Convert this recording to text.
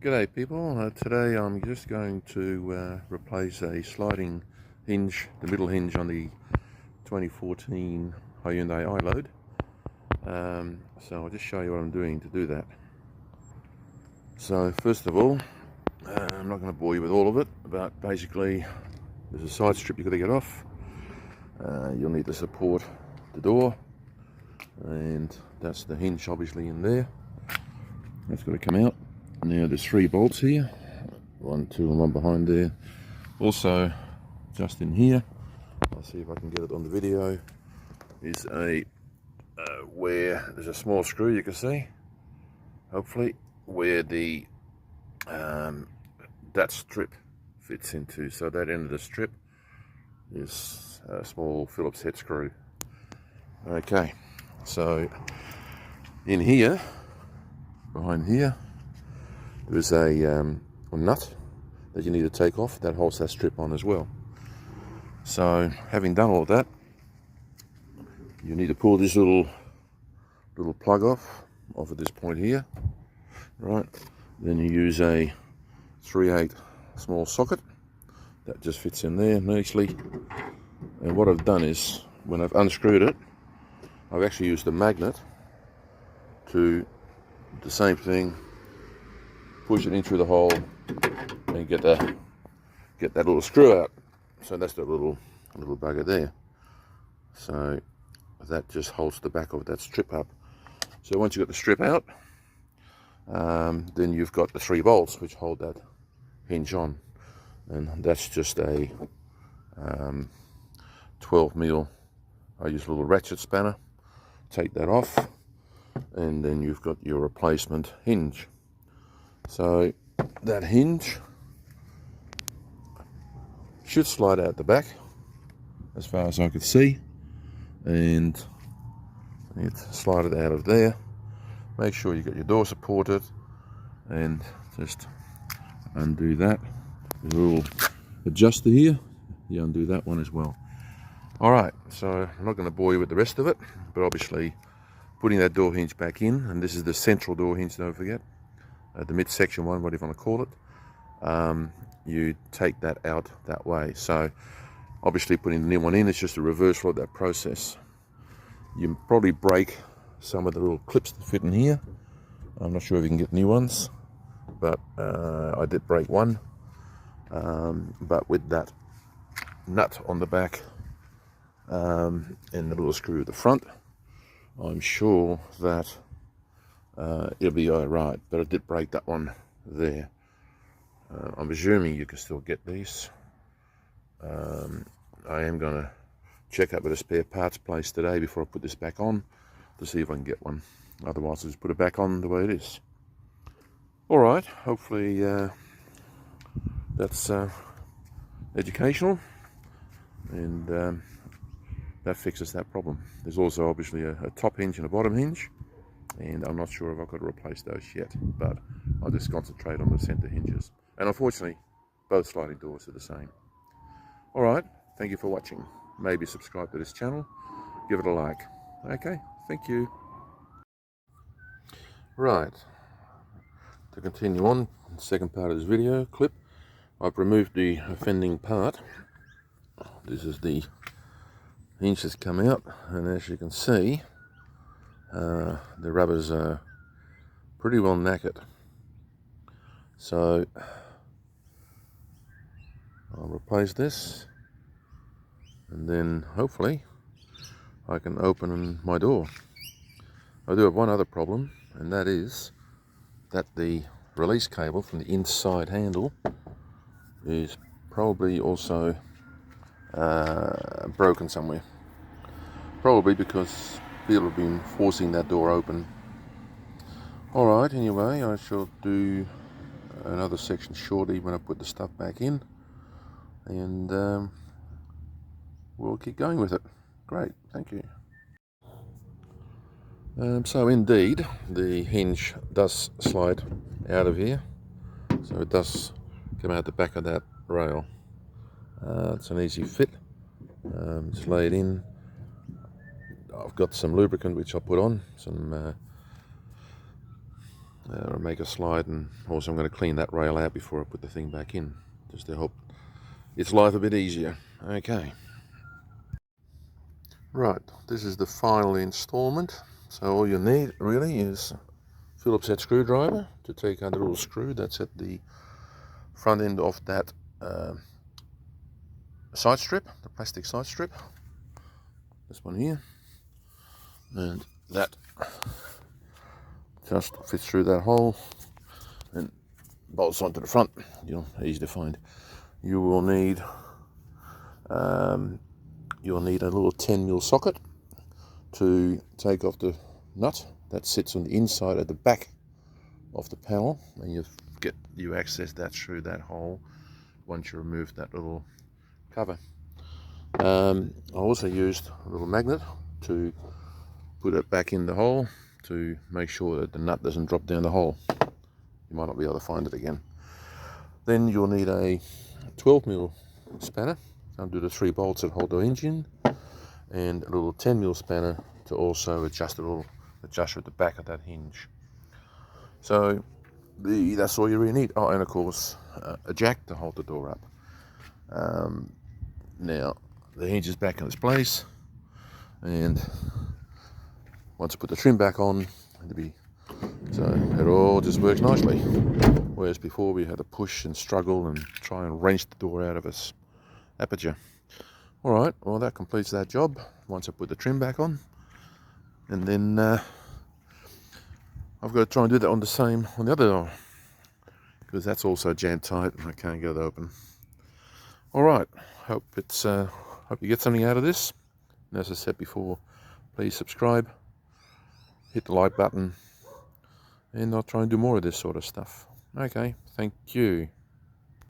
G'day people, today I'm just going to replace a sliding hinge, the middle hinge on the 2014 Hyundai iLoad. So I'll just show you what I'm doing to do that. So first of all, I'm not going to bore you with all of it, but basically there's a side strip you've got to get off. You'll need to support the door, and that's the hinge obviously in there. That's got to come out. Now there's 3 bolts here, 1, 2 and 1 behind there. Also just in here, I'll see if I can get it on the video, is a where there's a small screw you can see, hopefully, where the that strip fits into. So that end of the strip is a small Phillips head screw. Okay, so in here, behind here, there's a nut that you need to take off that holds that strip on as well. So having done all that, you need to pull this little plug off at this point here, right? Then you use a 3/8 small socket that just fits in there nicely. And what I've done is, when I've unscrewed it, I've actually used a magnet to the same thing, push it in through the hole and get that little screw out. So that's the little bugger there. So that just holds the back of that strip up. So once you've got the strip out, then you've got the 3 bolts which hold that hinge on, and that's just a 12mm. I use a little ratchet spanner, take that off, and then you've got your replacement hinge. So that hinge should slide out the back as far as I could see, and you slide it out of there. Make sure you got your door supported, and just undo that. There's a little adjuster here, you undo that one as well. Alright, so I'm not going to bore you with the rest of it, but obviously putting that door hinge back in, and this is the central door hinge, don't forget, the midsection one, whatever you want to call it. You take that out that way. So obviously putting the new one in is just a reversal of that process. You probably break some of the little clips that fit in here. I'm not sure if you can get new ones, but I did break one. But with that nut on the back and the little screw at the front, I'm sure that it'll be alright. But I did break that one there. I'm assuming you can still get these. I am going to check up at a spare parts place today before I put this back on to see if I can get one. Otherwise I'll just put it back on the way it is. Alright, hopefully that's educational, and that fixes that problem. There's also obviously a top hinge and a bottom hinge, and I'm not sure if I've got to replace those yet, but I'll just concentrate on the center hinges. And unfortunately, both sliding doors are the same. Alright, thank you for watching. Maybe subscribe to this channel, give it a like. Okay, thank you. Right, to continue on, the second part of this video clip, I've removed the offending part. This is the hinge that's come out, and as you can see, the rubbers are pretty well knackered. So I'll replace this, and then hopefully I can open my door. I do have one other problem, and that is that the release cable from the inside handle is probably also broken somewhere. Probably because people have been forcing that door open. Alright, anyway, I shall do another section shortly when I put the stuff back in, and we'll keep going with it. Great, thank you. So indeed, the hinge does slide out of here, so it does come out the back of that rail. It's an easy fit. Just lay it in. I've got some lubricant which I'll put on, some make a slide, and also I'm going to clean that rail out before I put the thing back in, just to help its life a bit easier. Okay. Right, this is the final installment. So all you need really is a Phillips head screwdriver to take out the little screw that's at the front end of that side strip, the plastic side strip. This one here, and that just fits through that hole and bolts onto the front. Easy to find. You will need you'll need a little 10mm socket to take off the nut that sits on the inside at the back of the panel, and you access that through that hole once you remove that little cover. I also used a little magnet to put it back in the hole to make sure that the nut doesn't drop down the hole. You might not be able to find it again. Then you'll need a 12mm spanner to undo the 3 bolts that hold the hinge in, and a little 10mm spanner to also adjust the little adjuster at the back of that hinge. So that's all you really need. Oh, and of course a jack to hold the door up. Now the hinge is back in its place, and once I put the trim back on, so it all just works nicely. Whereas before we had to push and struggle and try and wrench the door out of its aperture. Alright, well that completes that job once I put the trim back on. And then I've got to try and do that on the other door, because that's also jammed tight and I can't get it open. Alright, hope you get something out of this. And as I said before, please subscribe, hit the like button, and I'll try and do more of this sort of stuff. Okay, thank you.